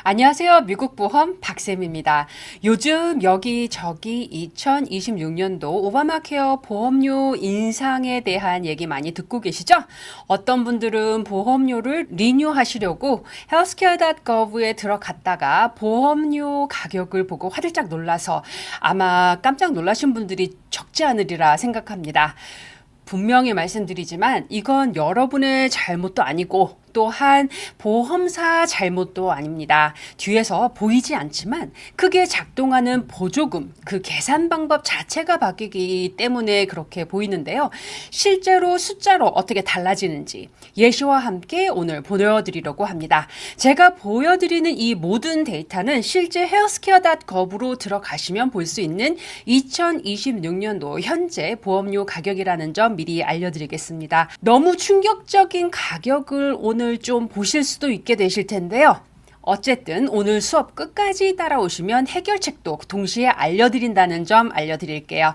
안녕하세요. 미국 보험 박쌤입니다. 요즘 여기저기 2026년도 오바마 케어 보험료 인상에 대한 얘기 많이 듣고 계시죠? 어떤 분들은 보험료를 리뉴하시려고 healthcare.gov에 들어갔다가 보험료 가격을 보고 화들짝 놀라서 아마 깜짝 놀라신 분들이 적지 않으리라 생각합니다. 분명히 말씀드리지만 이건 여러분의 잘못도 아니고 또한 보험사 잘못도 아닙니다. 뒤에서 보이지 않지만 크게 작동하는 보조금, 그 계산 방법 자체가 바뀌기 때문에 그렇게 보이는데요. 실제로 숫자로 어떻게 달라지는지 예시와 함께 오늘 보여드리려고 합니다. 제가 보여드리는 이 모든 데이터는 실제 healthcare.gov로 들어가시면 볼 수 있는 2026년도 현재 보험료 가격이라는 점 미리 알려드리겠습니다. 너무 충격적인 가격을 오늘 좀 보실 수도 있게 되실 텐데요. 어쨌든 오늘 수업 끝까지 따라오시면 해결책도 동시에 알려드린다는 점 알려드릴게요.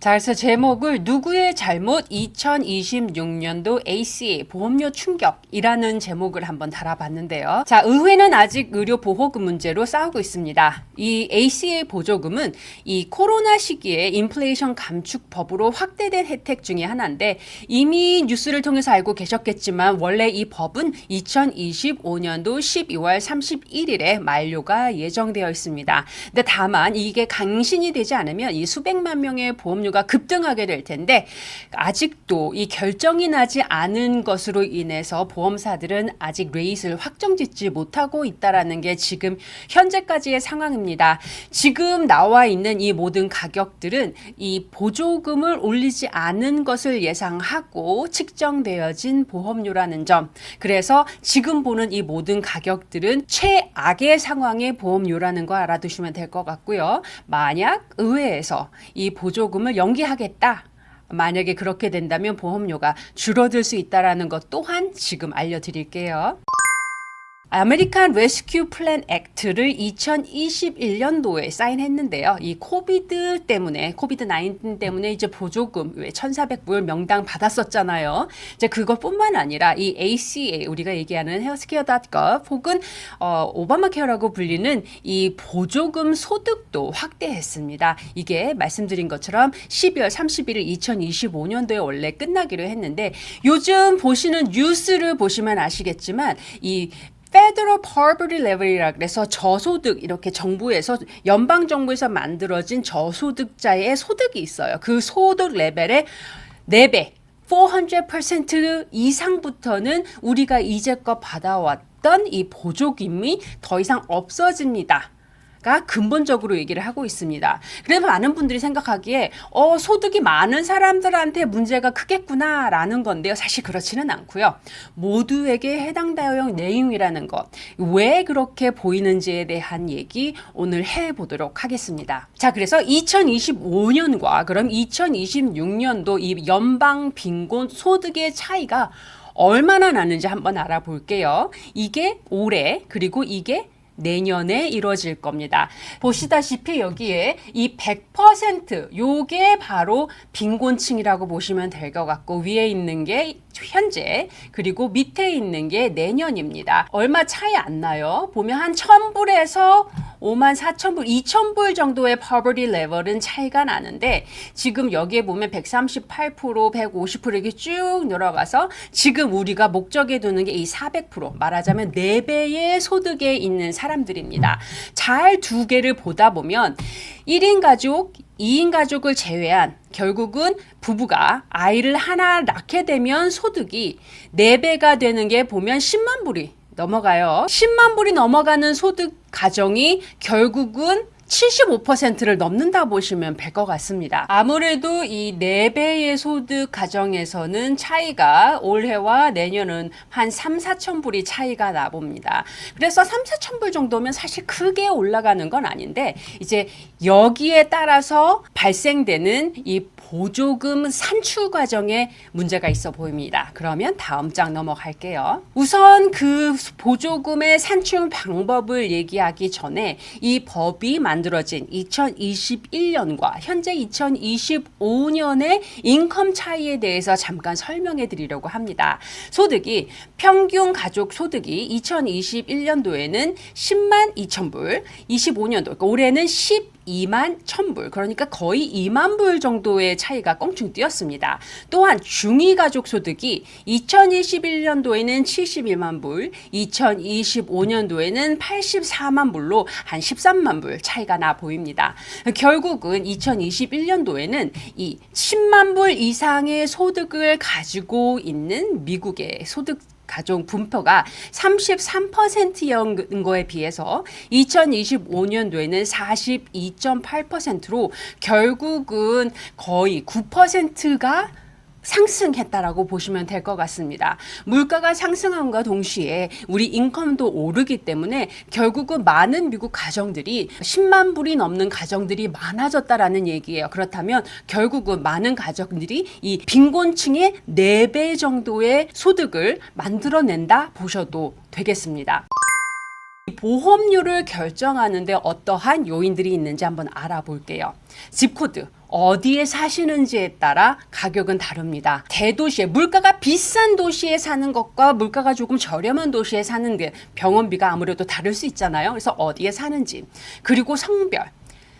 자, 그래서 제목을 누구의 잘못 2026년도 ACA 보험료 충격이라는 제목을 한번 달아봤는데요. 자, 의회는 아직 의료 보호금 문제로 싸우고 있습니다. 이 ACA 보조금은 이 코로나 시기에 인플레이션 감축법으로 확대된 혜택 중에 하나인데 이미 뉴스를 통해서 알고 계셨겠지만 원래 이 법은 2025년도 12월 31일에 만료가 예정되어 있습니다. 근데 다만 이게 강신이 되지 않으면 이 수백만 명의 보험료 가 급등하게 될 텐데 아직도 이 결정이 나지 않은 것으로 인해서 보험사들은 아직 레이트를 확정짓지 못하고 있다라는 게 지금 현재까지의 상황입니다. 지금 나와 있는 이 모든 가격들은 이 보조금을 올리지 않은 것을 예상하고 측정되어진 보험료라는 점. 그래서 지금 보는 이 모든 가격들은 최악의 상황의 보험료라는 거 알아두시면 될 것 같고요. 만약 의회에서 이 보조금을 연기하겠다. 만약에 그렇게 된다면 보험료가 줄어들 수 있다는 것 또한 지금 알려드릴게요. 아메리칸 레스큐 플랜 액트를 2021년도에 사인했는데요. 이 코비드 19 때문에 이제 보조금 왜 1,400불 명당 받았었잖아요. 이제 그것뿐만 아니라 이 ACA 우리가 얘기하는 healthcare.gov 혹은 오바마 케어라고 불리는 이 보조금 소득도 확대했습니다. 이게 말씀드린 것처럼 12월 31일 2025년도에 원래 끝나기로 했는데 요즘 보시는 뉴스를 보시면 아시겠지만 이 Federal Poverty Level이라 그래서 저소득 이렇게 정부에서 연방 정부에서 만들어진 저소득자의 소득이 있어요. 그 소득 레벨의 4배, 400% 이상부터는 우리가 이제껏 받아왔던 이 보조금이 더 이상 없어집니다. 가 근본적으로 얘기를 하고 있습니다. 그래서 많은 분들이 생각하기에 소득이 많은 사람들한테 문제가 크겠구나 라는 건데요. 사실 그렇지는 않고요. 모두에게 해당되는 내용이라는 것. 왜 그렇게 보이는지에 대한 얘기 오늘 해보도록 하겠습니다. 자, 그래서 2025년과 그럼 2026년도 이 연방 빈곤 소득의 차이가 얼마나 나는지 한번 알아볼게요. 이게 올해 그리고 이게 내년에 이루어질 겁니다. 보시다시피 여기에 이 100% 요게 바로 빈곤층이라고 보시면 될 것 같고 위에 있는 게 현재 그리고 밑에 있는 게 내년입니다. 얼마 차이 안 나요. 보면 한 1,000불에서 54,000불, 2,000불 정도의 poverty level은 차이가 나는데 지금 여기에 보면 138%, 150% 이렇게 쭉 늘어가서 지금 우리가 목적에 두는 게 이 400% 말하자면 4배의 소득에 있는 사람들입니다. 잘 두 개를 보다 보면 1인 가족, 2인 가족을 제외한 결국은 부부가 아이를 하나 낳게 되면 소득이 4배가 되는 게 보면 10만 불이 넘어가요. 10만 불이 넘어가는 소득 가정이 결국은 75%를 넘는다 보시면 될 것 같습니다. 아무래도 이 4배의 소득 가정에서는 차이가 올해와 내년은 한 3, 4천 불이 차이가 나봅니다. 그래서 3, 4천 불 정도면 사실 크게 올라가는 건 아닌데 이제 여기에 따라서 발생되는 이 보조금 산출 과정에 문제가 있어 보입니다. 그러면 다음 장 넘어갈게요. 우선 그 보조금의 산출 방법을 얘기하기 전에 이 법이 만들어진 2021년과 현재 2025년의 인컴 차이에 대해서 잠깐 설명해 드리려고 합니다. 소득이 평균 가족 소득이 2021년도에는 10만 2천 불, 25년도 그러니까 올해는 12만 1,000불, 그러니까 거의 2만 불 정도의 차이가 껑충 뛰었습니다. 또한 중위 가족 소득이 2021년도에는 71만 불, 2025년도에는 84만 불로 한 13만 불 차이가 나 보입니다. 결국은 2021년도에는 이 10만 불 이상의 소득을 가지고 있는 미국의 소득 가족 분포가 33%인 거에 비해서 2025년도에는 42.8%로 결국은 거의 9%가 상승했다라고 보시면 될 것 같습니다. 물가가 상승함과 동시에 우리 인컴도 오르기 때문에 결국은 많은 미국 가정들이 10만 불이 넘는 가정들이 많아졌다라는 얘기예요. 그렇다면 결국은 많은 가정들이 이 빈곤층의 4배 정도의 소득을 만들어낸다 보셔도 되겠습니다. 보험료를 결정하는데 어떠한 요인들이 있는지 한번 알아볼게요. 집코드, 어디에 사시는지에 따라 가격은 다릅니다. 대도시에, 물가가 비싼 도시에 사는 것과 물가가 조금 저렴한 도시에 사는 게 병원비가 아무래도 다를 수 있잖아요. 그래서 어디에 사는지, 그리고 성별,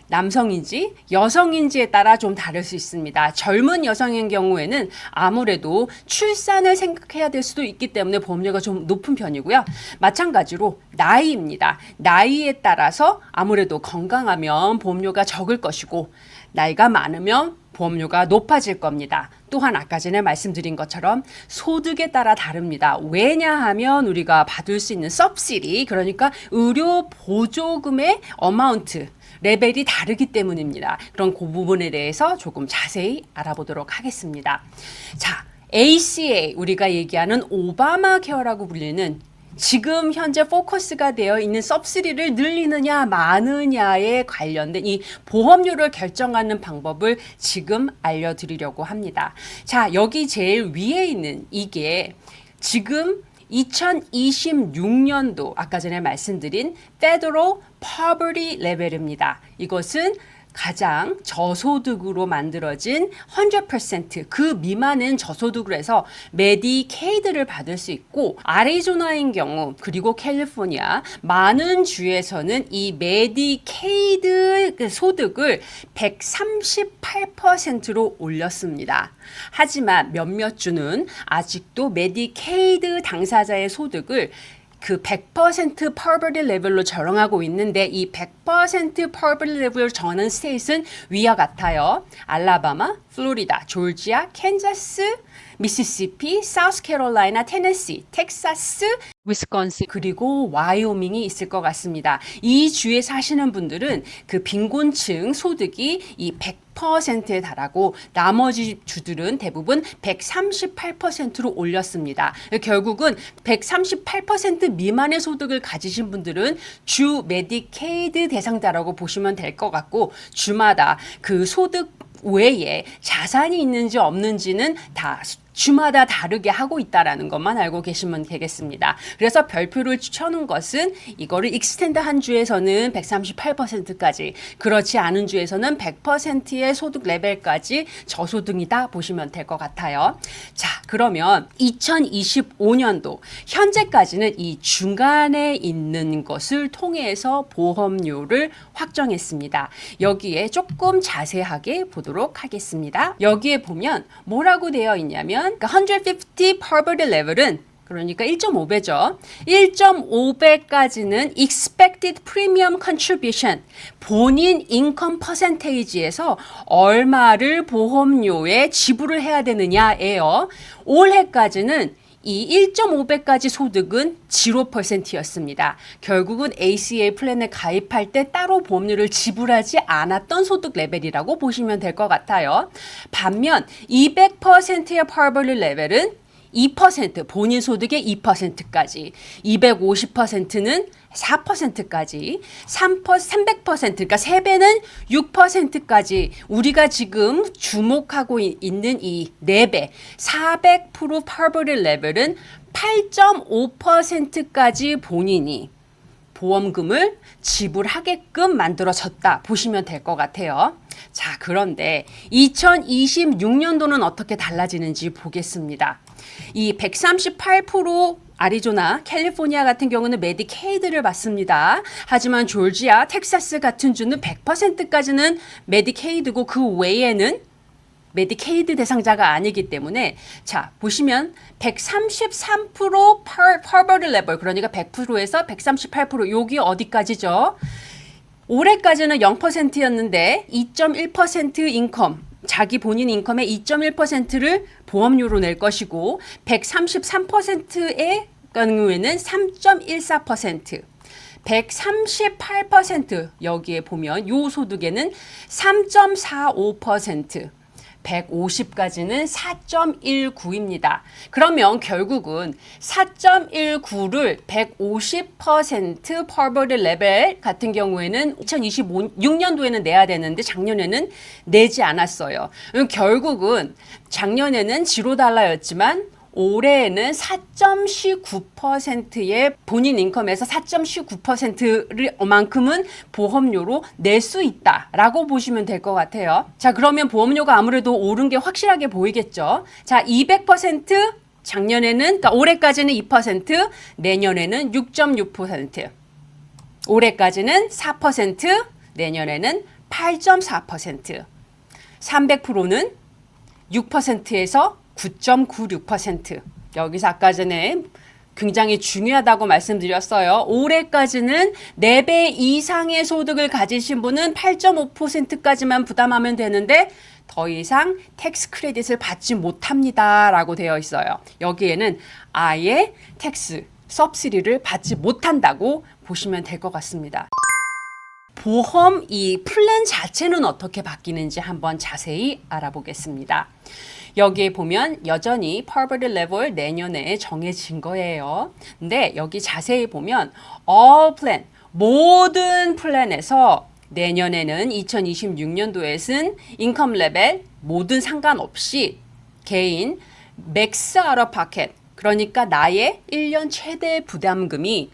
남성인지 여성인지에 따라 좀 다를 수 있습니다. 젊은 여성인 경우에는 아무래도 출산을 생각해야 될 수도 있기 때문에 보험료가 좀 높은 편이고요. 마찬가지로 나이입니다. 나이에 따라서 아무래도 건강하면 보험료가 적을 것이고 나이가 많으면 보험료가 높아질 겁니다. 또한 아까 전에 말씀드린 것처럼 소득에 따라 다릅니다. 왜냐하면 우리가 받을 수 있는 subsidy, 그러니까 의료 보조금의 어마운트, 레벨이 다르기 때문입니다. 그럼 그 부분에 대해서 조금 자세히 알아보도록 하겠습니다. 자, ACA, 우리가 얘기하는 오바마 케어라고 불리는 지금 현재 포커스가 되어 있는 subsidy를 늘리느냐 마느냐에 관련된 이 보험료를 결정하는 방법을 지금 알려드리려고 합니다. 자, 여기 제일 위에 있는 이게 지금 2026년도 아까 전에 말씀드린 Federal Poverty Level입니다. 이것은 가장 저소득으로 만들어진 100% 그 미만은 저소득으로 해서 메디케이드를 받을 수 있고, 아리조나인 경우 그리고 캘리포니아 많은 주에서는 이 메디케이드 소득을 138%로 올렸습니다. 하지만 몇몇 주는 아직도 메디케이드 당사자의 소득을 그 100% poverty level로 정하고 있는데, 이 100% poverty level로 정하는 스테이트는 위와 같아요. 알라바마, 플로리다, 조지아, 캔자스, 미시시피, 사우스캐롤라이나, 테네시, 텍사스, 위스콘신, 그리고 와이오밍이 있을 것 같습니다. 이 주에 사시는 분들은 그 빈곤층 소득이 이 100%에 달하고 나머지 주들은 대부분 138%로 올렸습니다. 결국은 138% 미만의 소득을 가지신 분들은 주 메디케이드 대상자라고 보시면 될 것 같고, 주마다 그 소득 외에 자산이 있는지 없는지는 다 주마다 다르게 하고 있다라는 것만 알고 계시면 되겠습니다. 그래서 별표를 쳐놓은 것은 이거를 익스텐드 한 주에서는 138%까지, 그렇지 않은 주에서는 100%의 소득 레벨까지 저소득이다 보시면 될 것 같아요. 자, 그러면 2025년도 현재까지는 이 중간에 있는 것을 통해서 보험료를 확정했습니다. 여기에 조금 자세하게 보도록 하겠습니다. 여기에 보면 뭐라고 되어 있냐면 150 poverty level은 그러니까 1.5배죠. 1.5배까지는 expected premium contribution, 본인 인컴 퍼센테이지에서 얼마를 보험료에 지불을 해야 되느냐예요. 올해까지는 이 1.5배까지 소득은 0%였습니다. 결국은 ACA 플랜에 가입할 때 따로 보험료를 지불하지 않았던 소득 레벨이라고 보시면 될 것 같아요. 반면 200%의 poverty 레벨은 2%, 본인 소득의 2%까지, 250%는 4%까지, 300%, 그러니까 3배는 6%까지 우리가 지금 주목하고 있는 이 4배, 400% poverty level은 8.5%까지 본인이 보험금을 지불하게끔 만들어졌다 보시면 될 것 같아요. 자, 그런데 2026년도는 어떻게 달라지는지 보겠습니다. 이 138% 아리조나, 캘리포니아 같은 경우는 메디케이드를 받습니다. 하지만 조지아, 텍사스 같은 주는 100%까지는 메디케이드고 그 외에는 메디케이드 대상자가 아니기 때문에 자 보시면 133% poverty level 그러니까 100%에서 138% 여기 어디까지죠? 올해까지는 0%였는데 2.1% 인컴 자기 본인 인컴의 2.1%를 보험료로 낼 것이고 133%의 경우에는 3.14% 138% 여기에 보면 요 소득에는 3.45% 150까지는 4.19입니다. 그러면 결국은 4.19를 150% poverty level 같은 경우에는 2026년도에는 내야 되는데 작년에는 내지 않았어요. 결국은 작년에는 $0였지만 올해에는 4.19%의 본인 인컴에서 4.19%만큼은 보험료로 낼 수 있다라고 보시면 될 것 같아요. 자, 그러면 보험료가 아무래도 오른 게 확실하게 보이겠죠. 자, 200% 작년에는 그러니까 올해까지는 2%, 내년에는 6.6%. 올해까지는 4%, 내년에는 8.4%. 300%는 6%에서 9.96%. 여기서 아까 전에 굉장히 중요하다고 말씀드렸어요. 올해까지는 4배 이상의 소득을 가지신 분은 8.5%까지만 부담하면 되는데 더 이상 텍스 크레딧을 받지 못합니다. 라고 되어 있어요. 여기에는 아예 텍스 서브시디를 받지 못한다고 보시면 될 것 같습니다. 보험 이 플랜 자체는 어떻게 바뀌는지 한번 자세히 알아보겠습니다. 여기에 보면 여전히 poverty level 내년에 정해진 거예요. 근데 여기 자세히 보면 all plan, 모든 플랜에서 내년에는 2026년도에는 인컴 레벨 모든 상관없이 개인 맥스 아웃 오브 파켓 그러니까 나의 1년 최대 부담금이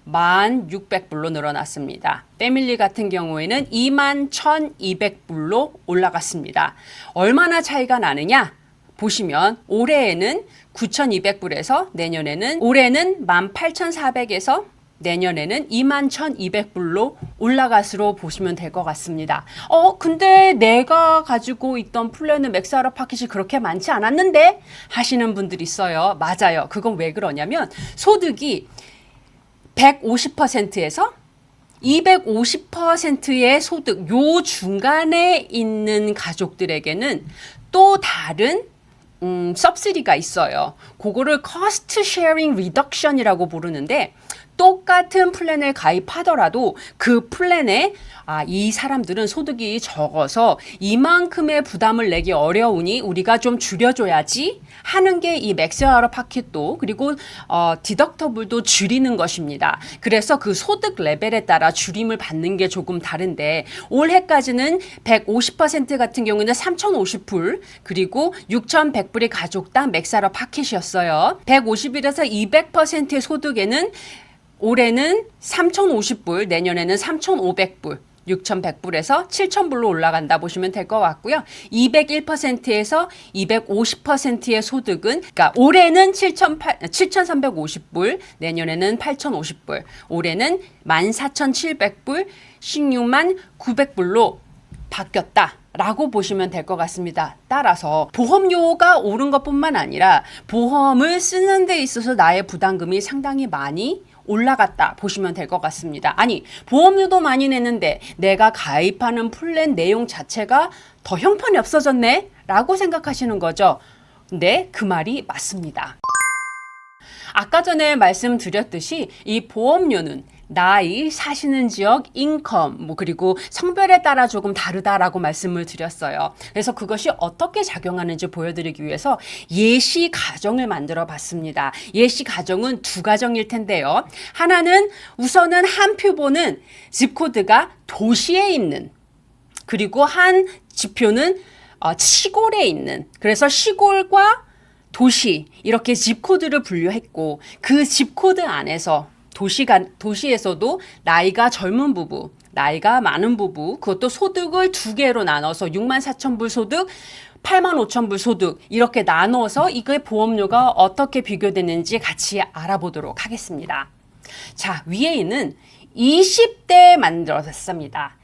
1,600불로 늘어났습니다. 패밀리 같은 경우에는 21,200불로 올라갔습니다. 얼마나 차이가 나느냐? 보시면 올해에는 9,200불에서 내년에는 올해는 18,400에서 내년에는 21,200불로 올라갔으로 보시면 될 것 같습니다. 근데 내가 가지고 있던 플랜은 맥스 아웃 오브 파켓이 그렇게 많지 않았는데 하시는 분들이 있어요. 맞아요. 그건 왜 그러냐면 소득이 150%에서 250%의 소득 요 중간에 있는 가족들에게는 또 다른 subsidy가 있어요. 그거를 cost sharing reduction이라고 부르는데 똑같은 플랜을 가입하더라도 그 플랜에 이 사람들은 소득이 적어서 이만큼의 부담을 내기 어려우니 우리가 좀 줄여줘야지 하는 게 이 맥스 아웃 오브 파켓도 그리고 디덕터블도 줄이는 것입니다. 그래서 그 소득 레벨에 따라 줄임을 받는 게 조금 다른데 올해까지는 150% 같은 경우는 3,050불 그리고 6,100불이 가족당 맥스 아웃 오브 파켓이었어요. 150일에서 200%의 소득에는 올해는 3,050불, 내년에는 3,500불, 6,100불에서 7,000불로 올라간다 보시면 될 것 같고요. 201%에서 250%의 소득은 그러니까 올해는 7,350불, 내년에는 8,050불, 올해는 14,700불, 16만 900불로 바뀌었다. 라고 보시면 될 것 같습니다. 따라서 보험료가 오른 것뿐만 아니라 보험을 쓰는 데 있어서 나의 부담금이 상당히 많이 올라갔다 보시면 될 것 같습니다. 아니 보험료도 많이 내는데 내가 가입하는 플랜 내용 자체가 더 형편이 없어졌네? 라고 생각하시는 거죠. 근데 그 말이 맞습니다. 아까 전에 말씀드렸듯이 이 보험료는 나이, 사시는 지역, 인컴, 그리고 성별에 따라 조금 다르다라고 말씀을 드렸어요. 그래서 그것이 어떻게 작용하는지 보여드리기 위해서 예시 가정을 만들어 봤습니다. 예시 가정은 두 가정일 텐데요. 하나는 우선은 한 표보는 집코드가 도시에 있는 그리고 한 지표는 시골에 있는 그래서 시골과 도시 이렇게 집코드를 분류했고 그 집코드 안에서 도시에서도 나이가 젊은 부부, 나이가 많은 부부, 그것도 소득을 두 개로 나눠서 64,000불 소득, 85,000불 소득 이렇게 나눠서 이게 보험료가 어떻게 비교되는지 같이 알아보도록 하겠습니다. 자, 위에 있는 20대 만들었습니다.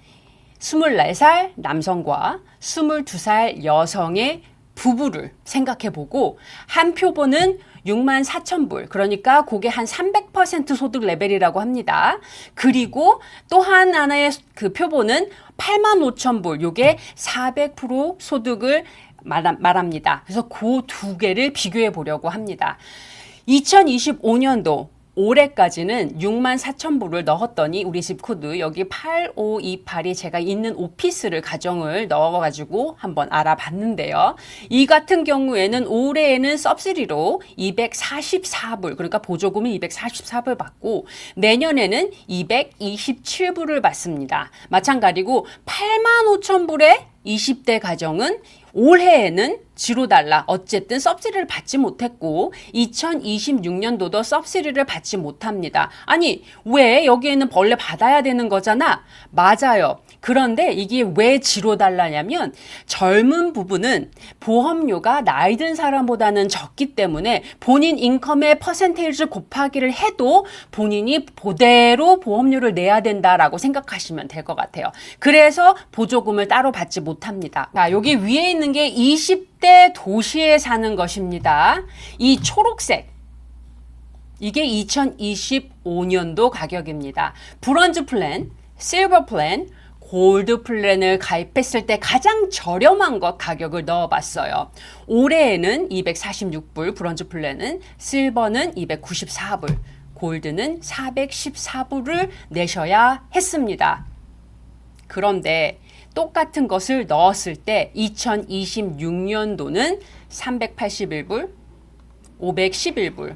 24살 남성과 22살 여성의 부부를 생각해보고 한 표본은 64,000불, 그러니까 그게 한 300% 소득 레벨이라고 합니다. 그리고 또 하나의 그 표본은 85,000불, 요게 400% 소득을 말합니다. 그래서 그 두 개를 비교해 보려고 합니다. 2025년도 올해까지는 64,000불을 넣었더니 우리 집 코드 여기 8528이 제가 있는 오피스를 가정을 넣어가지고 한번 알아봤는데요. 이 같은 경우에는 올해에는 서브시디로 244불, 그러니까 보조금이 244불 받고 내년에는 227불을 받습니다. 마찬가지고 85,000불의 20대 가정은 올해에는 $0 어쨌든 서브시디를 받지 못했고 2026년도도 서브시디를 받지 못합니다. 아니 왜 여기에는 원래 받아야 되는 거잖아. 맞아요. 그런데 이게 왜 $0냐면 젊은 부부는 보험료가 나이 든 사람보다는 적기 때문에 본인 인컴의 퍼센테이지 곱하기를 해도 본인이 그대로 보험료를 내야 된다라고 생각하시면 될 것 같아요. 그래서 보조금을 따로 받지 못합니다. 자, 여기 위에 있는 게 20대 도시에 사는 것입니다. 이 초록색 이게 2025년도 가격입니다. 브론즈 플랜, 실버 플랜, 골드 플랜을 가입했을 때 가장 저렴한 것 가격을 넣어봤어요. 올해에는 246불, 브론즈 플랜은, 실버는 294불, 골드는 414불을 내셔야 했습니다. 그런데 똑같은 것을 넣었을 때 2026년도는 381불, 511불,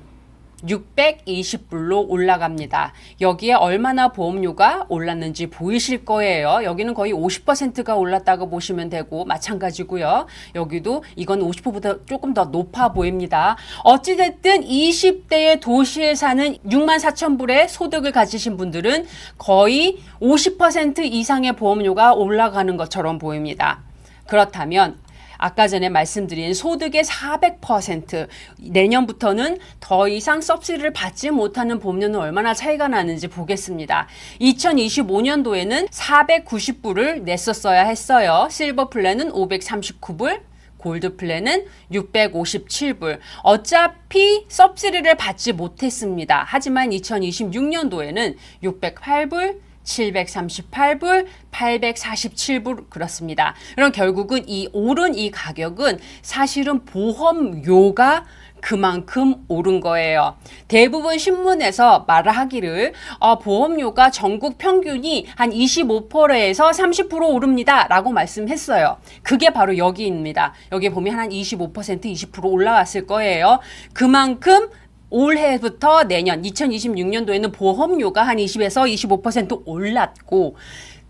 620불로 올라갑니다. 여기에 얼마나 보험료가 올랐는지 보이실 거예요. 여기는 거의 50%가 올랐다고 보시면 되고 마찬가지고요. 여기도 이건 50%보다 조금 더 높아 보입니다. 어찌됐든 20대의 도시에 사는 64,000불의 소득을 가지신 분들은 거의 50% 이상의 보험료가 올라가는 것처럼 보입니다. 그렇다면 아까 전에 말씀드린 소득의 400%, 내년부터는 더 이상 서브시디를 받지 못하는 보험료는 얼마나 차이가 나는지 보겠습니다. 2025년도에는 490불을 냈었어야 했어요. 실버 플랜은 539불, 골드 플랜은 657불. 어차피 서브시디를 받지 못했습니다. 하지만 2026년도에는 608불, 738불, 847불 그렇습니다. 그럼 결국은 이 오른 이 가격은 사실은 보험료가 그만큼 오른 거예요. 대부분 신문에서 말을 하기를 보험료가 전국 평균이 한 25%에서 30% 오릅니다 라고 말씀했어요. 그게 바로 여기입니다. 여기 보면 한 25%, 20% 올라왔을 거예요. 그만큼 올해부터 내년 2026년도에는 보험료가 한 20에서 25% 올랐고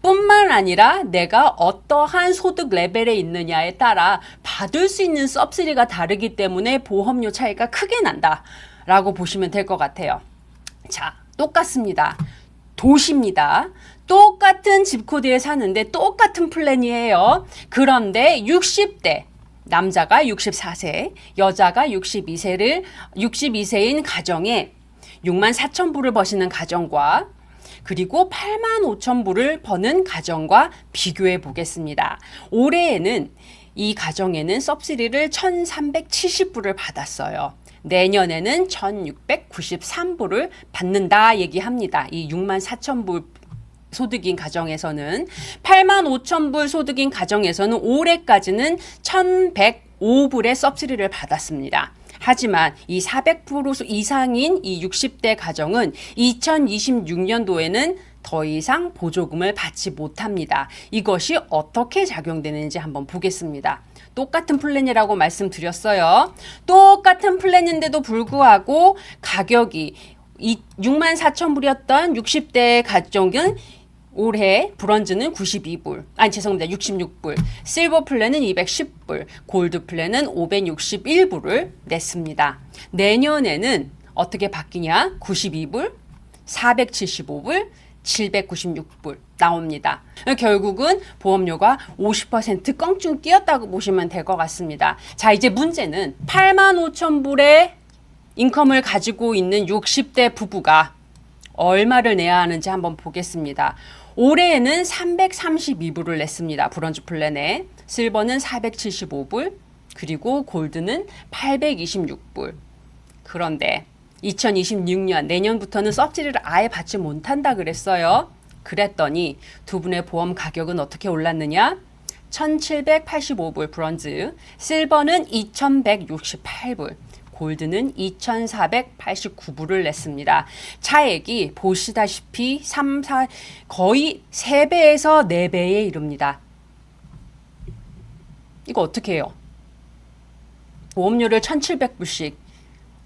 뿐만 아니라 내가 어떠한 소득 레벨에 있느냐에 따라 받을 수 있는 서브시디가 다르기 때문에 보험료 차이가 크게 난다라고 보시면 될 것 같아요. 자, 똑같습니다. 도시입니다. 똑같은 집코드에 사는데 똑같은 플랜이에요. 그런데 60대 남자가 64세, 여자가 62세인 가정에 64,000불을 버시는 가정과 그리고 85,000불을 버는 가정과 비교해 보겠습니다. 올해에는 이 가정에는 서브시디를 1,370불을 받았어요. 내년에는 1,693불을 받는다 얘기합니다. 이 64,000불 소득인 가정에서는 85,000불 소득인 가정에서는 올해까지는 1,105불의 서브시디를 받았습니다. 하지만 이 400% 이상인 이 60대 가정은 2026년도에는 더 이상 보조금을 받지 못합니다. 이것이 어떻게 작용되는지 한번 보겠습니다. 똑같은 플랜이라고 말씀드렸어요. 똑같은 플랜인데도 불구하고 가격이 64,000불이었던 60대 가정은 올해 브론즈는 92불, 죄송합니다. 66불, 실버 플랜은 210불, 골드 플랜은 561불을 냈습니다. 내년에는 어떻게 바뀌냐? 92불, 475불, 796불 나옵니다. 결국은 보험료가 50% 껑충 뛰었다고 보시면 될 것 같습니다. 자, 이제 문제는 85,000불의 인컴을 가지고 있는 60대 부부가 얼마를 내야 하는지 한번 보겠습니다. 올해에는 332불을 냈습니다. 브론즈 플랜에. 실버는 475불, 그리고 골드는 826불. 그런데 2026년 내년부터는 서브시디를 아예 받지 못한다 그랬어요. 그랬더니 두 분의 보험 가격은 어떻게 올랐느냐? 1785불 브론즈, 실버는 2168불, 골드는 2489불을 냈습니다. 차액이 보시다시피 거의 3배에서 4배에 이릅니다. 이거 어떻게 해요? 보험료를 1700불씩,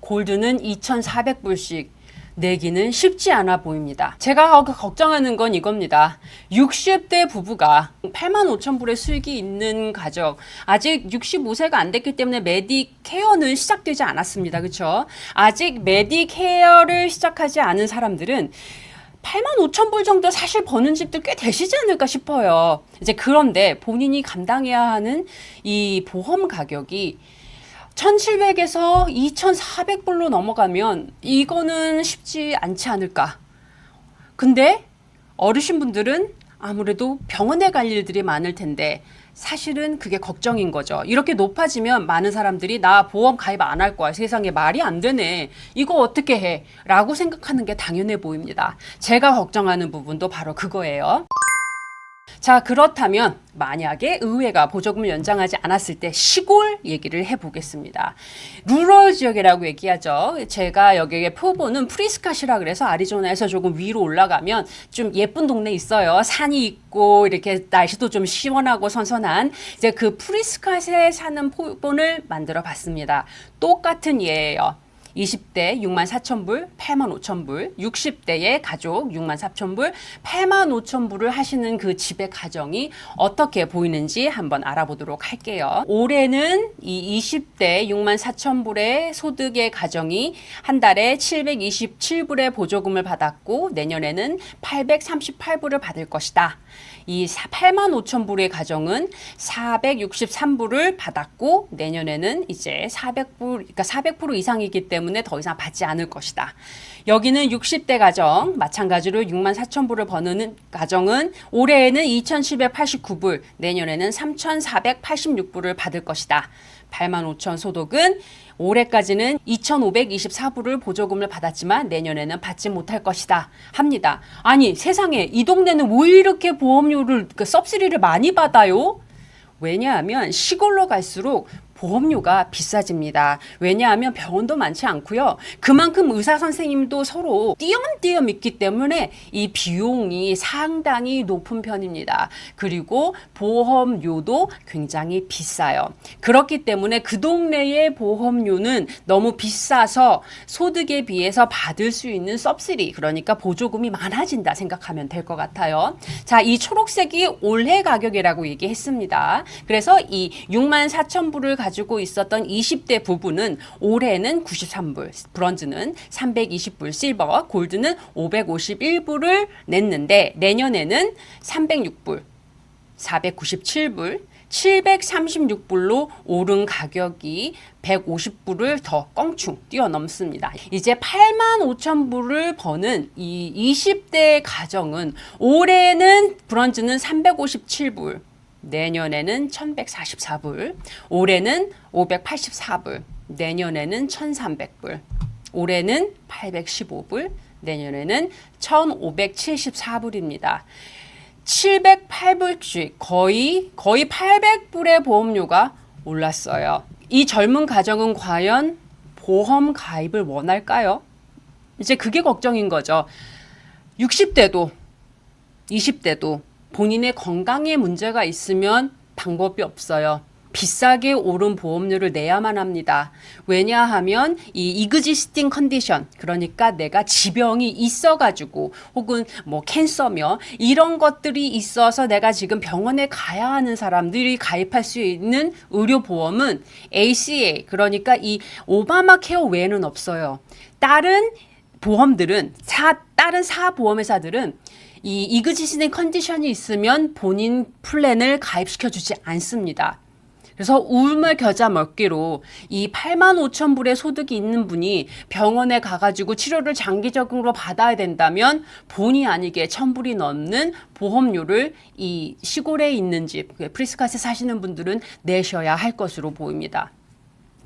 골드는 2400불씩 내기는 쉽지 않아 보입니다. 제가 걱정하는 건 이겁니다. 60대 부부가 85,000불의 수익이 있는 가정, 아직 65세가 안 됐기 때문에 메디케어는 시작되지 않았습니다. 그렇죠? 아직 메디케어를 시작하지 않은 사람들은 85,000불 정도 사실 버는 집들 꽤 되시지 않을까 싶어요. 이제 그런데 본인이 감당해야 하는 이 보험 가격이 1700에서 2400불로 넘어가면 이거는 쉽지 않지 않을까. 근데 어르신분들은 아무래도 병원에 갈 일들이 많을 텐데 사실은 그게 걱정인 거죠. 이렇게 높아지면 많은 사람들이 나 보험 가입 안 할 거야. 세상에 말이 안 되네. 이거 어떻게 해? 라고 생각하는 게 당연해 보입니다. 제가 걱정하는 부분도 바로 그거예요. 자, 그렇다면 만약에 의회가 보조금을 연장하지 않았을 때 시골 얘기를 해보겠습니다. 루럴 지역이라고 얘기하죠. 제가 여기에 표본은 프리스캇이라 그래서 아리조나에서 조금 위로 올라가면 좀 예쁜 동네 있어요. 산이 있고 이렇게 날씨도 좀 시원하고 선선한 이제 그 프리스캇에 사는 표본을 만들어 봤습니다. 똑같은 예예요. 20대 64,000불, 85,000불, 60대의 가족 64,000불, 85,000불을 하시는 그 집의 가정이 어떻게 보이는지 한번 알아보도록 할게요. 올해는 이 20대 64,000불의 소득의 가정이 한 달에 727불의 보조금을 받았고 내년에는 838불을 받을 것이다. 이 85,000불의 가정은 463불을 받았고 내년에는 이제 400불, 그러니까 400% 이상이기 때문에 더 이상 받지 않을 것이다. 여기는 60대 가정, 마찬가지로 64,000불을 버는 가정은 올해에는 2,789불, 내년에는 3,486불을 받을 것이다. 85,000 소득은 올해까지는 2,524불을 보조금을 받았지만 내년에는 받지 못할 것이다 합니다. 아니 세상에 이 동네는 왜 이렇게 보험료를 서브시디를 많이 받아요? 왜냐하면 시골로 갈수록 보험료가 비싸집니다. 왜냐하면 병원도 많지 않고요. 그만큼 의사 선생님도 서로 띄엄띄엄 있기 때문에 이 비용이 상당히 높은 편입니다. 그리고 보험료도 굉장히 비싸요. 그렇기 때문에 그 동네의 보험료는 너무 비싸서 소득에 비해서 받을 수 있는 서브시디, 그러니까 보조금이 많아진다 생각하면 될 것 같아요. 자, 이 초록색이 올해 가격이라고 얘기했습니다. 그래서 이 64,000불을 가지고 있었던 20대 부부는 올해는 93불, 브론즈는 320불, 실버, 골드는 551불을 냈는데 내년에는 306불, 497불, 736불로 오른 가격이 150불을 더 껑충 뛰어넘습니다. 이제 85,000불을 버는 이 20대 가정은 올해는 브론즈는 357불, 내년에는 1144불, 올해는 584불, 내년에는 1300불, 올해는 815불, 내년에는 1574불입니다. 708불씩 거의 800불의 보험료가 올랐어요. 이 젊은 가정은 과연 보험 가입을 원할까요? 이제 그게 걱정인 거죠. 60대도 20대도 본인의 건강에 문제가 있으면 방법이 없어요. 비싸게 오른 보험료를 내야만 합니다. 왜냐하면 이 이그지스팅 컨디션, 그러니까 내가 지병이 있어가지고 혹은 뭐 캔서며 이런 것들이 있어서 내가 지금 병원에 가야 하는 사람들이 가입할 수 있는 의료보험은 ACA, 그러니까 이 오바마 케어 외에는 없어요. 다른 보험들은 다른 사보험회사들은 이 이그지스팅 컨디션이 있으면 본인 플랜을 가입시켜주지 않습니다. 그래서 우물 겨자 먹기로 이 8만 5천 불의 소득이 있는 분이 병원에 가가지고 치료를 장기적으로 받아야 된다면 본의 아니게 1,000불이 넘는 보험료를 이 시골에 있는 집, 프리스카스에 사시는 분들은 내셔야 할 것으로 보입니다.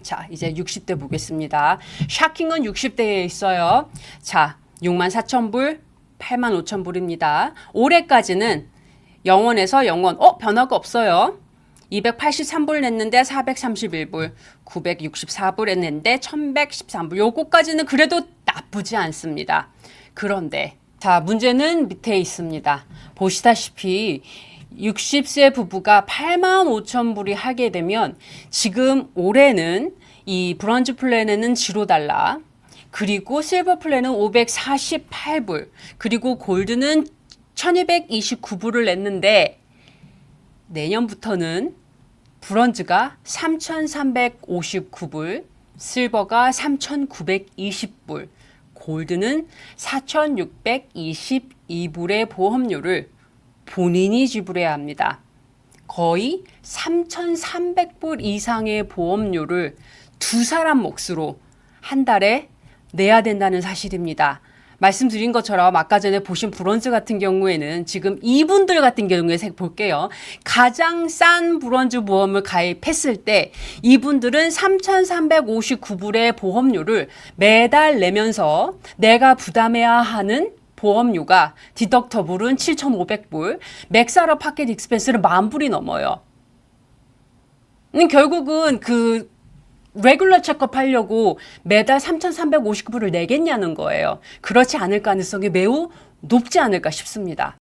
자, 이제 60대 보겠습니다. 샤킹은 60대에 있어요. 자, 6만 4천 불, 8만 5천 불입니다. 올해까지는 영원에서 영원, 변화가 없어요. 283불 냈는데 431불, 964불 냈는데 1113불. 요거까지는 그래도 나쁘지 않습니다. 그런데 자, 문제는 밑에 있습니다. 보시다시피 60세 부부가 8만 5천 불이 하게 되면 지금 올해는 이 브론즈 플랜에는 $0, 그리고 실버 플랜은 548불, 그리고 골드는 1229불을 냈는데 내년부터는 브론즈가 3,359불, 실버가 3,920불, 골드는 4,622불의 보험료를 본인이 지불해야 합니다. 거의 3,300불 이상의 보험료를 두 사람 몫으로 한 달에 내야 된다는 사실입니다. 말씀드린 것처럼 아까 전에 보신 브론즈 같은 경우에는 지금 이분들 같은 경우에 볼게요. 가장 싼 브론즈 보험을 가입했을 때 이분들은 3,359불의 보험료를 매달 내면서 내가 부담해야 하는 보험료가 디덕터블은 7,500불, 맥사러 파켓 익스펜스는 10,000불이 넘어요. 결국은 그 레귤러 체크업 하려고 매달 3,359불을 내겠냐는 거예요. 그렇지 않을 가능성이 매우 높지 않을까 싶습니다.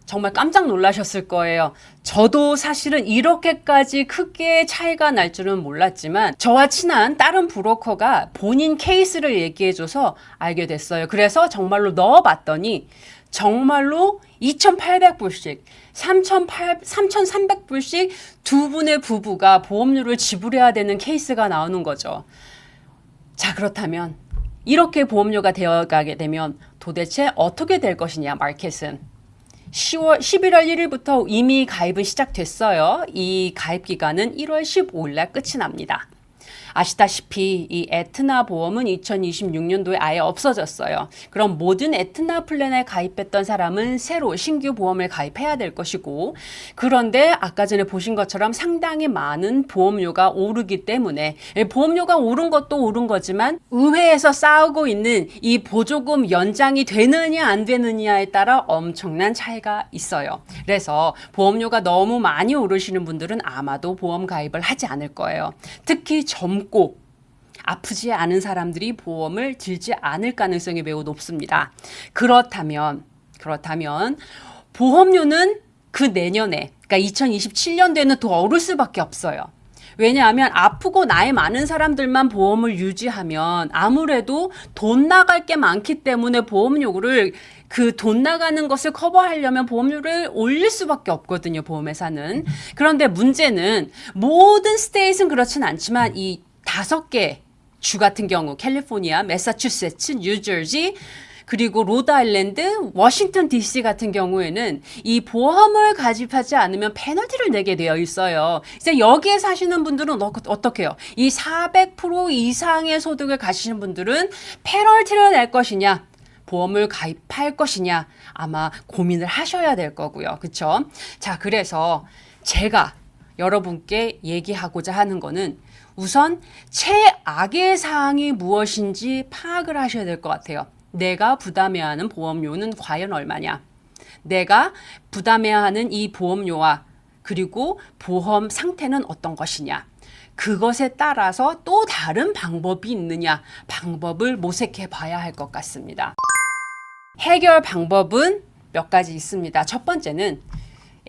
정말 깜짝 놀라셨을 거예요. 저도 사실은 이렇게까지 크게 차이가 날 줄은 몰랐지만 저와 친한 다른 브로커가 본인 케이스를 얘기해줘서 알게 됐어요. 그래서 정말로 넣어봤더니 정말로 2,800불씩, 3,300불씩 두 분의 부부가 보험료를 지불해야 되는 케이스가 나오는 거죠. 자, 그렇다면 이렇게 보험료가 되어가게 되면 도대체 어떻게 될 것이냐, 마켓은. 11월 1일부터 이미 가입은 시작됐어요. 이 가입 기간은 1월 15일 날 끝이 납니다. 아시다시피 이 에트나 보험은 2026년도에 아예 없어졌어요. 그럼 모든 에트나 플랜에 가입했던 사람은 새로 신규 보험을 가입해야 될 것이고, 그런데 아까 전에 보신 것처럼 상당히 많은 보험료가 오르기 때문에, 보험료가 오른 것도 오른 거지만 의회에서 싸우고 있는 이 보조금 연장이 되느냐 안 되느냐에 따라 엄청난 차이가 있어요. 그래서 보험료가 너무 많이 오르시는 분들은 아마도 보험 가입을 하지 않을 거예요. 특히 젊고 아프지 않은 사람들이 보험을 들지 않을 가능성이 매우 높습니다. 그렇다면 보험료는 그 내년에, 그러니까 2027년도에는 더 오를 수밖에 없어요. 왜냐하면 아프고 나이 많은 사람들만 보험을 유지하면 아무래도 돈 나갈 게 많기 때문에 보험료를 그 돈 나가는 것을 커버하려면 보험료를 올릴 수밖에 없거든요, 보험회사는. 그런데 문제는 모든 스테이트는 그렇진 않지만 이 5개 주 같은 경우 캘리포니아, 매사추세츠, 뉴저지, 그리고 로드아일랜드, 워싱턴 DC 같은 경우에는 이 보험을 가입하지 않으면 페널티를 내게 되어 있어요. 이제 여기에 사시는 분들은 어떻게 해요? 이 400% 이상의 소득을 가지시는 분들은 페널티를 낼 것이냐, 보험을 가입할 것이냐, 아마 고민을 하셔야 될 거고요. 그쵸? 자, 그래서 제가 여러분께 얘기하고자 하는 거는 우선 최악의 사항이 무엇인지 파악을 하셔야 될 것 같아요. 내가 부담해야 하는 보험료는 과연 얼마냐? 내가 부담해야 하는 이 보험료와 그리고 보험 상태는 어떤 것이냐? 그것에 따라서 또 다른 방법이 있느냐? 방법을 모색해 봐야 할 것 같습니다. 해결 방법은 몇 가지 있습니다. 첫 번째는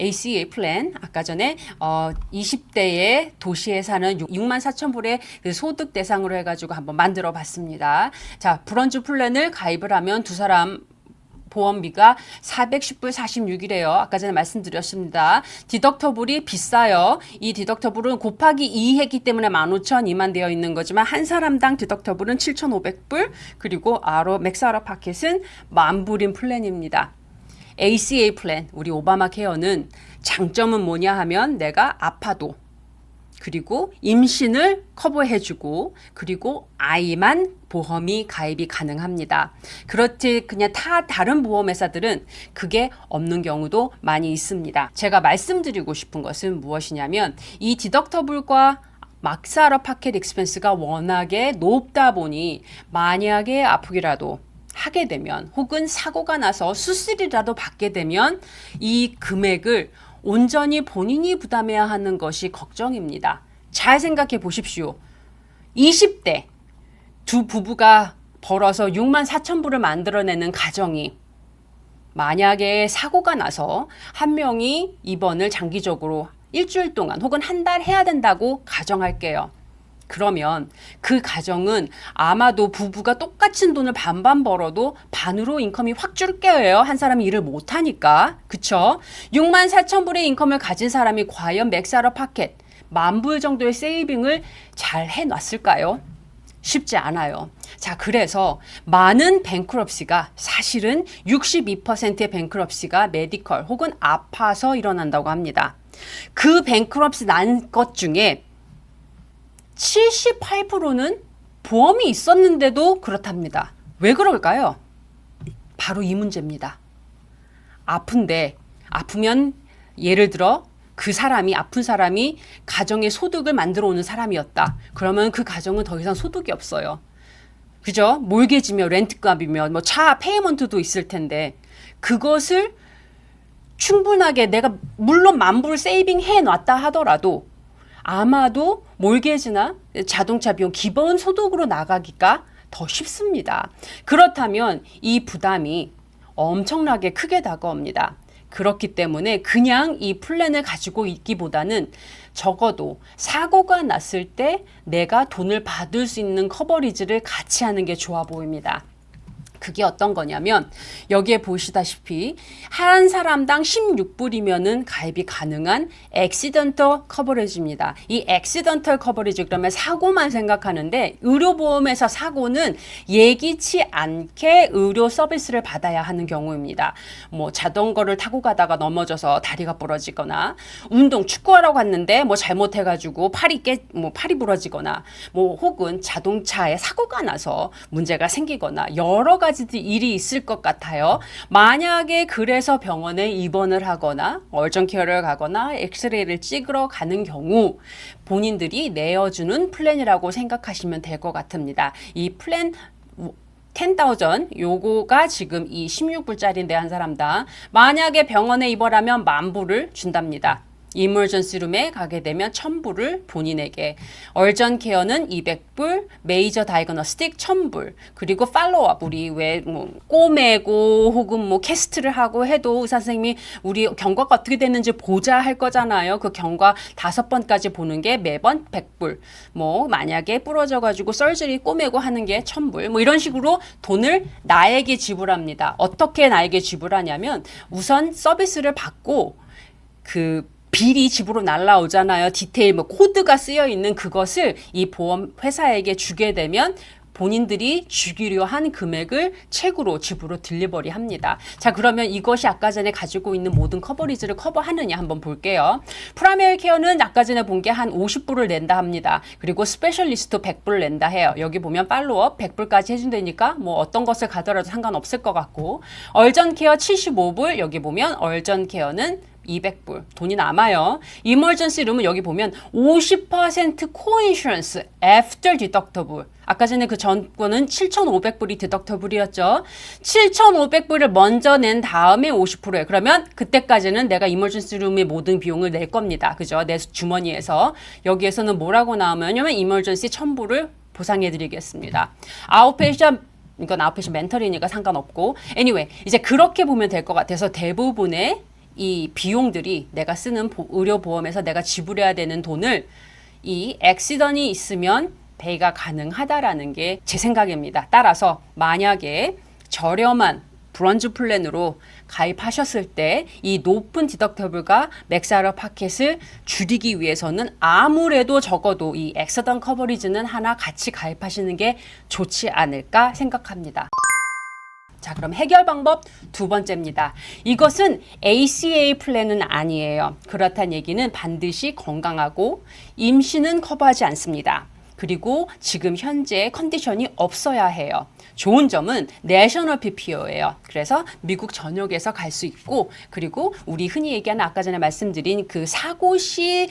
ACA 플랜, 아까 전에 20대의 도시에 사는 6만 4천 불의 소득 대상으로 해가지고 한번 만들어 봤습니다. 자, 브론즈 플랜을 가입을 하면 두 사람 보험비가 410불 46이래요. 아까 전에 말씀드렸습니다. 디덕터블이 비싸요. 이 디덕터블은 곱하기 2 했기 때문에 15,000만 되어 있는 거지만 한 사람당 디덕터블은 7,500불 그리고 맥스아웃 파켓은 10,000불인 플랜입니다. ACA 플랜, 우리 오바마 케어는 장점은 뭐냐 하면 내가 아파도 그리고 임신을 커버해주고 그리고 아이만 보험이 가입이 가능합니다. 그렇지 그냥 다른 보험회사들은 그게 없는 경우도 많이 있습니다. 제가 말씀드리고 싶은 것은 무엇이냐면 이 디덕터블과 막스아웃 파켓 익스펜스가 워낙에 높다 보니 만약에 아프기라도 하게 되면 혹은 사고가 나서 수술이라도 받게 되면 이 금액을 온전히 본인이 부담해야 하는 것이 걱정입니다. 잘 생각해 보십시오. 20대 두 부부가 벌어서 64,000불을 만들어내는 가정이 만약에 사고가 나서 한 명이 입원을 장기적으로 일주일 동안 혹은 한 달 해야 된다고 가정할게요. 그러면 그 가정은 아마도 부부가 똑같은 돈을 반반 벌어도 반으로 인컴이 확 줄 거예요. 한 사람이 일을 못하니까. 그쵸? 64,000불의 인컴을 가진 사람이 과연 맥스아웃 파켓 10,000불 정도의 세이빙을 잘 해놨을까요? 쉽지 않아요. 자, 그래서 많은 뱅크럽시가 사실은 62%의 뱅크럽시가 메디컬 혹은 아파서 일어난다고 합니다. 그 뱅크럽시 난 것 중에 78%는 보험이 있었는데도 그렇답니다. 왜 그럴까요? 바로 이 문제입니다. 아프면 예를 들어 아픈 사람이 가정의 소득을 만들어 오는 사람이었다. 그러면 그 가정은 더 이상 소득이 없어요. 그죠? 몰개지며 렌트값이며 뭐 차 페이먼트도 있을 텐데 그것을 충분하게 내가 물론 10,000불 세이빙 해놨다 하더라도 아마도 몰개지나 자동차 비용 기본 소득으로 나가기가 더 쉽습니다. 그렇다면 이 부담이 엄청나게 크게 다가옵니다. 그렇기 때문에 그냥 이 플랜을 가지고 있기보다는 적어도 사고가 났을 때 내가 돈을 받을 수 있는 커버리지를 같이 하는 게 좋아 보입니다. 그게 어떤 거냐면 여기에 보시다시피 한 사람당 16불이면은 가입이 가능한 액시던털 커버리지입니다. 이 액시던털 커버리지 그러면 사고만 생각하는데 의료보험에서 사고는 예기치 않게 의료 서비스를 받아야 하는 경우입니다. 뭐 자전거를 타고 가다가 넘어져서 다리가 부러지거나 축구하러 갔는데 뭐 잘못해가지고 팔이 부러지거나 뭐 혹은 자동차에 사고가 나서 문제가 생기거나 여러 가지 일이 있을 것 같아요. 만약에 그래서 병원에 입원을 하거나 얼전케어를 가거나 엑스레이를 찍으러 가는 경우 본인들이 내어주는 플랜이라고 생각하시면 될 것 같습니다. 이 플랜 10,000 요거가 지금 이 16불짜리인데 한 사람당 만약에 병원에 입원하면 10,000불을 준답니다. 이머전시 룸에 가게 되면 1,000불을 본인에게, 얼전 케어는 200불, 메이저 다이그노스틱 1,000불, 그리고 팔로우업 우리 왜 꼬매고 혹은 캐스트를 하고 해도 의사 선생님이 우리 경과가 어떻게 됐는지 보자 할 거잖아요. 그 경과 5번까지 보는 게 매번 100불. 만약에 부러져 가지고 서저리 꼬매고 하는 게 1,000불. 이런 식으로 돈을 나에게 지불합니다. 어떻게 나에게 지불하냐면 우선 서비스를 받고 그 빌이 집으로 날라오잖아요. 디테일 코드가 쓰여 있는 그것을 이 보험 회사에게 주게 되면 본인들이 주기로 한 금액을 책으로 집으로 딜리버리 합니다. 자, 그러면 이것이 아까 전에 가지고 있는 모든 커버리지를 커버하느냐 한번 볼게요. 프라이머리 케어는 아까 전에 본 게 한 50불을 낸다 합니다. 그리고 스페셜리스트 100불 낸다 해요. 여기 보면 팔로우업 100불까지 해준다니까 어떤 것을 가더라도 상관없을 것 같고, 얼전 케어 75불, 여기 보면 얼전 케어는 200불 돈이 남아요. 이머전시 룸은 여기 보면 50% 코인슈런스 애프터 디덕터블. 아까 전에 그 전 거는 7,500불이 디덕터블이었죠. 7,500불을 먼저 낸 다음에 50%예요. 그러면 그때까지는 내가 이머전시 룸의 모든 비용을 낼 겁니다. 그죠? 내 주머니에서. 여기에서는 뭐라고 나오냐면 이머전시 1,000불을 보상해 드리겠습니다. 이건 아웃페이션 멘털이니까 상관없고, anyway 이제 그렇게 보면 될 것 같아서 대부분의 이 비용들이 내가 쓰는 의료보험에서 내가 지불해야 되는 돈을 이 액시던이 있으면 페이가 가능하다라는 게 제 생각입니다. 따라서 만약에 저렴한 브론즈 플랜으로 가입하셨을 때 이 높은 디덕터블과 맥스 아웃 파켓을 줄이기 위해서는 아무래도 적어도 이 액세던 커버리지는 하나 같이 가입하시는 게 좋지 않을까 생각합니다. 자, 그럼 해결 방법 두 번째입니다. 이것은 ACA 플랜은 아니에요. 그렇다는 얘기는 반드시 건강하고 임신은 커버하지 않습니다. 그리고 지금 현재 컨디션이 없어야 해요. 좋은 점은 내셔널 PPO예요. 그래서 미국 전역에서 갈 수 있고, 그리고 우리 흔히 얘기하는 아까 전에 말씀드린 그 사고 시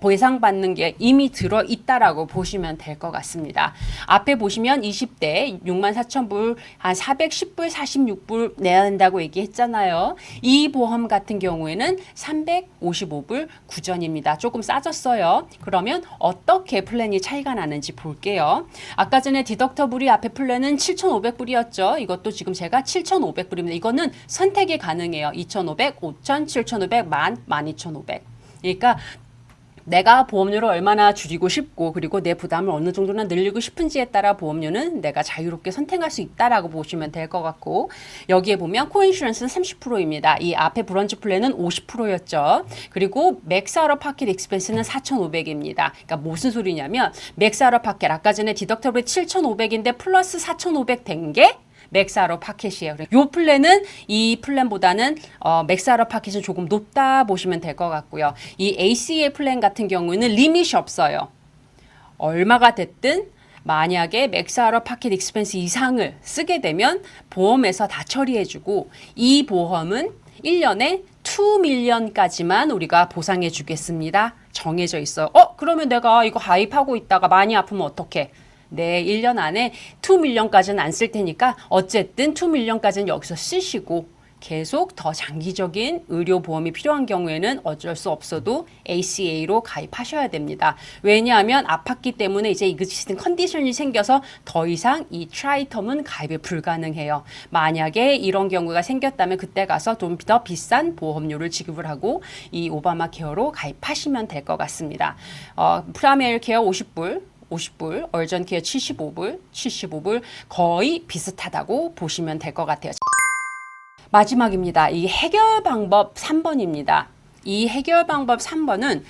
보상받는 게 이미 들어 있다라고 보시면 될 것 같습니다. 앞에 보시면 20대 64,000불, 한 410불, 46불 내야 된다고 얘기했잖아요. 이 보험 같은 경우에는 355불 구전입니다. 조금 싸졌어요. 그러면 어떻게 플랜이 차이가 나는지 볼게요. 아까 전에 디덕터블이 앞에 플랜은 7,500불이었죠. 이것도 지금 제가 7,500불입니다. 이거는 선택이 가능해요. 2,500, 5,000, 7,500, 10,000, 12,500. 그러니까 내가 보험료를 얼마나 줄이고 싶고 그리고 내 부담을 어느 정도나 늘리고 싶은지에 따라 보험료는 내가 자유롭게 선택할 수 있다라고 보시면 될 것 같고, 여기에 보면 코인슈런스는 30%입니다. 이 앞에 브런치 플랜은 50%였죠. 그리고 맥스 아웃 파켓 익스펜스는 4,500입니다. 그러니까 무슨 소리냐면 맥스 아웃 파켓 아까 전에 디덕터블이 7,500인데 플러스 4,500 된 게 맥스 아웃 파켓이에요. 이 플랜은 이 플랜보다는 맥스 아웃 파켓이 조금 높다 보시면 될 것 같고요. 이 ACA 플랜 같은 경우에는 리밋이 없어요. 얼마가 됐든 만약에 맥스 아웃 파켓 익스펜스 이상을 쓰게 되면 보험에서 다 처리해주고, 이 보험은 1년에 2밀리언까지만 우리가 보상해 주겠습니다. 정해져 있어요. 그러면 내가 이거 가입하고 있다가 많이 아프면 어떡해? 네, 1년 안에 2밀리언까지는 안 쓸 테니까 어쨌든 2밀리언까지는 여기서 쓰시고, 계속 더 장기적인 의료보험이 필요한 경우에는 어쩔 수 없어도 ACA로 가입하셔야 됩니다. 왜냐하면 아팠기 때문에 이제 이것이 컨디션이 생겨서 더 이상 이 트라이텀은 가입이 불가능해요. 만약에 이런 경우가 생겼다면 그때 가서 좀 더 비싼 보험료를 지급을 하고 이 오바마 케어로 가입하시면 될 것 같습니다. 프라메일 케어 50불, 얼전 케어 75불 거의 비슷하다고 보시면 될 것 같아요. 마지막입니다. 이 해결 방법 3번입니다. 이 해결 방법 3번은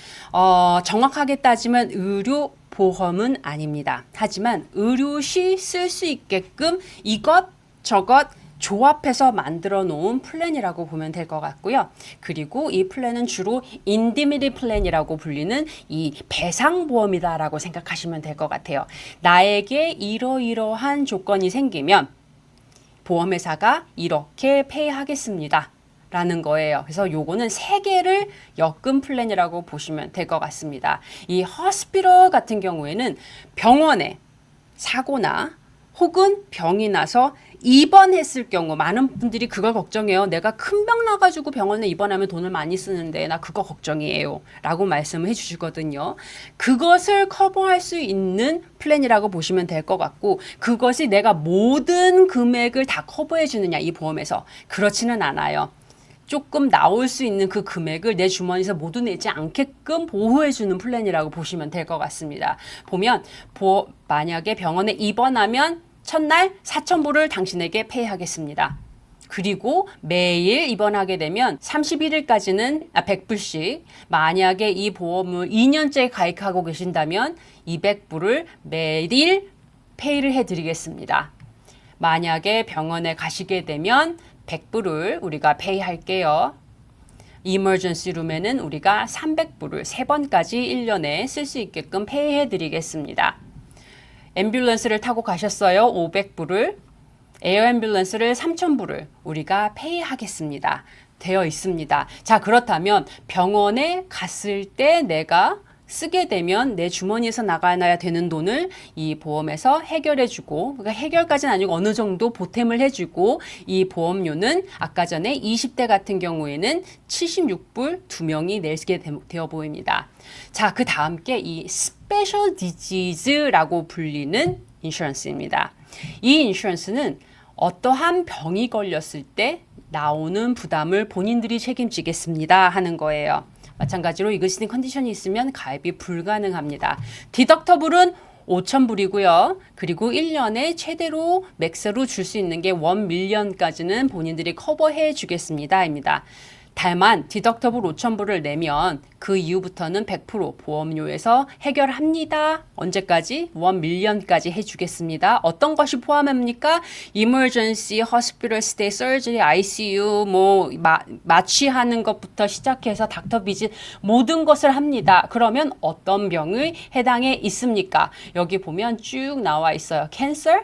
정확하게 따지면 의료 보험은 아닙니다. 하지만 의료시 쓸 수 있게끔 이것저것 조합해서 만들어 놓은 플랜이라고 보면 될 것 같고요. 그리고 이 플랜은 주로 인디미디 플랜이라고 불리는 이 배상보험이다라고 생각하시면 될 것 같아요. 나에게 이러이러한 조건이 생기면 보험회사가 이렇게 페이하겠습니다 라는 거예요. 그래서 요거는 3개를 엮은 플랜이라고 보시면 될 것 같습니다. 이 허스피럴 같은 경우에는 병원에 사고나 혹은 병이 나서 입원했을 경우 많은 분들이 그걸 걱정해요. 내가 큰 병 나가지고 병원에 입원하면 돈을 많이 쓰는데 나 그거 걱정이에요 라고 말씀을 해주시거든요. 그것을 커버할 수 있는 플랜이라고 보시면 될 것 같고, 그것이 내가 모든 금액을 다 커버해 주느냐 이 보험에서 그렇지는 않아요. 조금 나올 수 있는 그 금액을 내 주머니에서 모두 내지 않게끔 보호해주는 플랜이라고 보시면 될 것 같습니다. 보면 만약에 병원에 입원하면 첫날 4,000불을 당신에게 페이하겠습니다. 그리고 매일 입원하게 되면 31일까지는 100불씩, 만약에 이 보험을 2년째 가입하고 계신다면 200불을 매일 페이를 해드리겠습니다. 만약에 병원에 가시게 되면 100불을 우리가 페이할게요. 이머전시 룸에는 우리가 300불을 3번까지 1년에 쓸 수 있게끔 페이해 드리겠습니다. 앰뷸런스를 타고 가셨어요. 500불을, 에어 앰뷸런스를 3,000불을 우리가 페이하겠습니다. 되어 있습니다. 자, 그렇다면 병원에 갔을 때 내가 쓰게 되면 내 주머니에서 나가야 되는 돈을 이 보험에서 해결해주고, 그러니까 해결까지는 아니고 어느 정도 보탬을 해주고, 이 보험료는 아까 전에 20대 같은 경우에는 76불 2명이 내게 되어 보입니다. 자, 그 다음 게 이 스페셜 디지즈라고 불리는 인슈런스입니다. 이 인슈런스는 어떠한 병이 걸렸을 때 나오는 부담을 본인들이 책임지겠습니다 하는 거예요. 마찬가지로 이그시팅 컨디션이 있으면 가입이 불가능합니다. 디덕터블은 5,000불이고요. 그리고 1년에 최대로 맥스로 줄 수 있는 게 1밀리언까지는 본인들이 커버해 주겠습니다. 입니다. 다만 디덕터블 5,000불을 내면 그 이후부터는 100% 보험료에서 해결합니다. 언제까지? 1밀리언까지 해주겠습니다. 어떤 것이 포함합니까? Emergency, Hospital Stay, Surgery, ICU, 마취하는 것부터 시작해서 닥터 비짓 모든 것을 합니다. 그러면 어떤 병을 해당해 있습니까? 여기 보면 쭉 나와 있어요. 캔서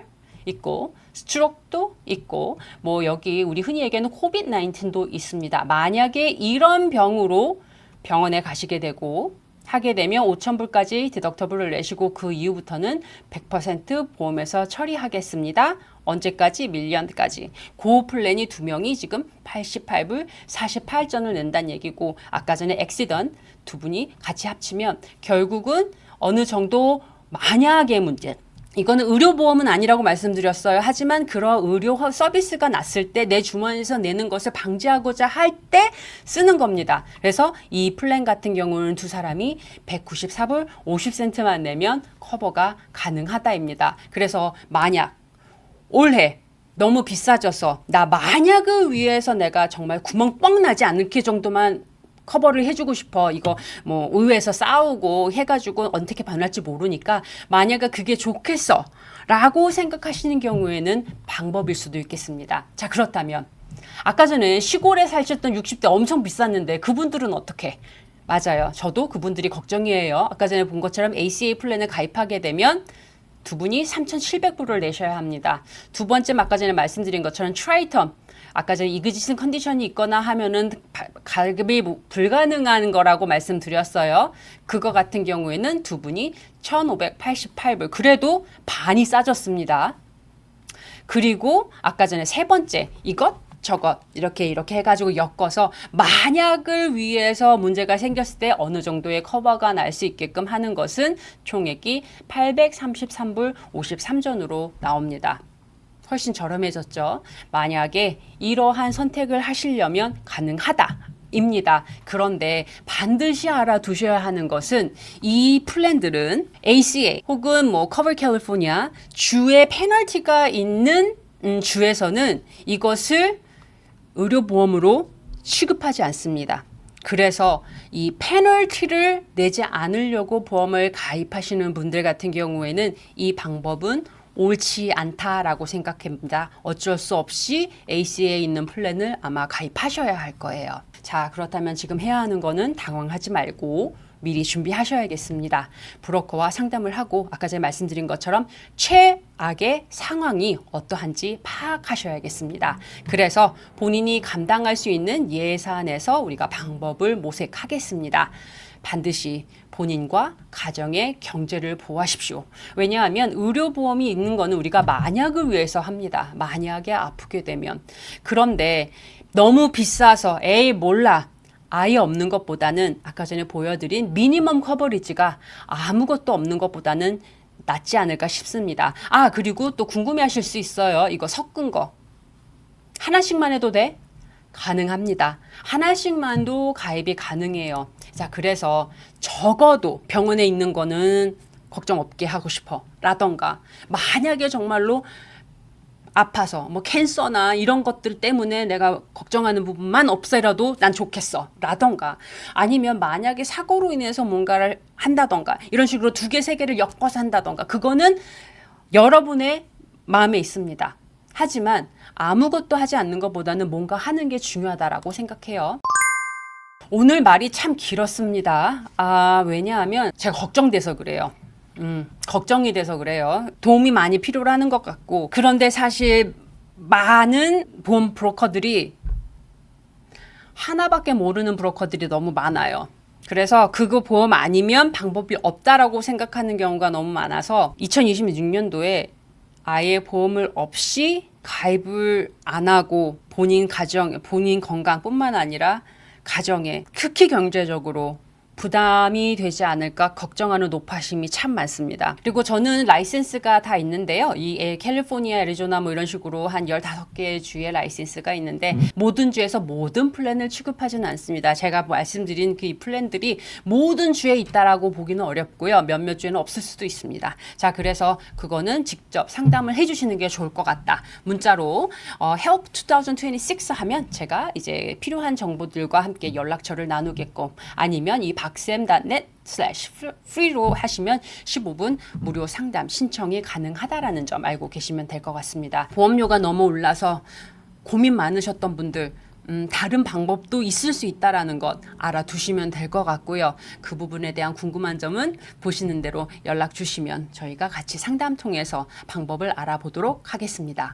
있고 스트로크도 있고 여기 우리 흔히 얘기하는 코비드 19도 있습니다. 만약에 이런 병으로 병원에 가시게 되고 하게 되면 5,000불까지 디덕터블을 내시고 그 이후부터는 100% 보험에서 처리하겠습니다. 언제까지? 밀리언까지. 그 플랜이 두 명이 지금 88불 48전을 낸다는 얘기고 아까 전에 액시던 두 분이 같이 합치면 결국은 어느 정도 만약의 문제 이거는 의료보험은 아니라고 말씀드렸어요. 하지만 그런 의료 서비스가 났을 때 내 주머니에서 내는 것을 방지하고자 할 때 쓰는 겁니다. 그래서 이 플랜 같은 경우는 두 사람이 194불 50센트만 내면 커버가 가능하다입니다. 그래서 만약 올해 너무 비싸져서 나 만약을 위해서 내가 정말 구멍 뻥 나지 않게 정도만 커버를 해주고 싶어. 이거 의회에서 싸우고 해가지고 어떻게 변할지 모르니까 만약에 그게 좋겠어 라고 생각하시는 경우에는 방법일 수도 있겠습니다. 자, 그렇다면 아까 전에 시골에 사셨던 60대 엄청 비쌌는데 그분들은 어떻게? 맞아요. 저도 그분들이 걱정이에요. 아까 전에 본 것처럼 ACA 플랜을 가입하게 되면 두 분이 3,700불을 내셔야 합니다. 두 번째 아까 전에 말씀드린 것처럼 트라이텀 아까 전에 이그지슨 컨디션이 있거나 하면은 가입이 불가능한 거라고 말씀드렸어요. 그거 같은 경우에는 두 분이 1,588불. 그래도 반이 싸졌습니다. 그리고 아까 전에 세 번째 이것 저것 이렇게 해가지고 엮어서 만약을 위해서 문제가 생겼을 때 어느 정도의 커버가 날 수 있게끔 하는 것은 총액이 833불 53전으로 나옵니다. 훨씬 저렴해졌죠. 만약에 이러한 선택을 하시려면 가능하다. 입니다. 그런데 반드시 알아두셔야 하는 것은 이 플랜들은 ACA 혹은 Cover California 주의 페널티가 있는 주에서는 이것을 의료보험으로 취급하지 않습니다. 그래서 이 페널티를 내지 않으려고 보험을 가입하시는 분들 같은 경우에는 이 방법은 옳지 않다라고 생각합니다. 어쩔 수 없이 ACA에 있는 플랜을 아마 가입하셔야 할 거예요. 자, 그렇다면 지금 해야 하는 거는 당황하지 말고 미리 준비하셔야겠습니다. 브로커와 상담을 하고 아까 전에 말씀드린 것처럼 최악의 상황이 어떠한지 파악하셔야겠습니다. 그래서 본인이 감당할 수 있는 예산에서 우리가 방법을 모색하겠습니다. 반드시 본인과 가정의 경제를 보호하십시오. 왜냐하면 의료보험이 있는 거는 우리가 만약을 위해서 합니다. 만약에 아프게 되면. 그런데 너무 비싸서 에이 몰라. 아예 없는 것보다는 아까 전에 보여드린 미니멈 커버리지가 아무것도 없는 것보다는 낫지 않을까 싶습니다. 아, 그리고 또 궁금해하실 수 있어요. 이거 섞은 거. 하나씩만 해도 돼? 가능합니다. 하나씩만도 가입이 가능해요. 자, 그래서 적어도 병원에 있는 거는 걱정 없게 하고 싶어 라던가 만약에 정말로 아파서 캔서나 이런 것들 때문에 내가 걱정하는 부분만 없애라도 난 좋겠어 라던가 아니면 만약에 사고로 인해서 뭔가를 한다던가 이런 식으로 두 개, 세 개를 엮어서 한다던가 그거는 여러분의 마음에 있습니다. 하지만 아무것도 하지 않는 것보다는 뭔가 하는 게 중요하다라고 생각해요. 오늘 말이 참 길었습니다. 왜냐하면 제가 걱정돼서 그래요. 걱정이 돼서 그래요. 도움이 많이 필요로 것 같고 그런데 사실 많은 보험 브로커들이 하나밖에 모르는 브로커들이 너무 많아요. 그래서 그거 보험 아니면 방법이 없다라고 생각하는 경우가 너무 많아서 2026년도에 아예 보험을 없이 가입을 안 하고 본인 가정, 본인 건강뿐만 아니라 가정에 특히 경제적으로 부담이 되지 않을까 걱정하는 노파심이 참 많습니다. 그리고 저는 라이센스가 다 있는데요. 이 캘리포니아, 애리조나 뭐 이런 식으로 한 15개의 주의 라이센스가 있는데 모든 주에서 모든 플랜을 취급하지는 않습니다. 제가 말씀드린 그 이 플랜들이 모든 주에 있다라고 보기는 어렵고요. 몇몇 주에는 없을 수도 있습니다. 자, 그래서 그거는 직접 상담을 해주시는 게 좋을 것 같다. 문자로 help 2026 하면 제가 이제 필요한 정보들과 함께 연락처를 나누겠고, 아니면 이 박쌤.net/free로 하시면 15분 무료 상담 신청이 가능하다라는 점 알고 계시면 될 것 같습니다. 보험료가 너무 올라서 고민 많으셨던 분들, 다른 방법도 있을 수 있다라는 것 알아두시면 될 것 같고요. 그 부분에 대한 궁금한 점은 보시는 대로 연락 주시면 저희가 같이 상담 통해서 방법을 알아보도록 하겠습니다.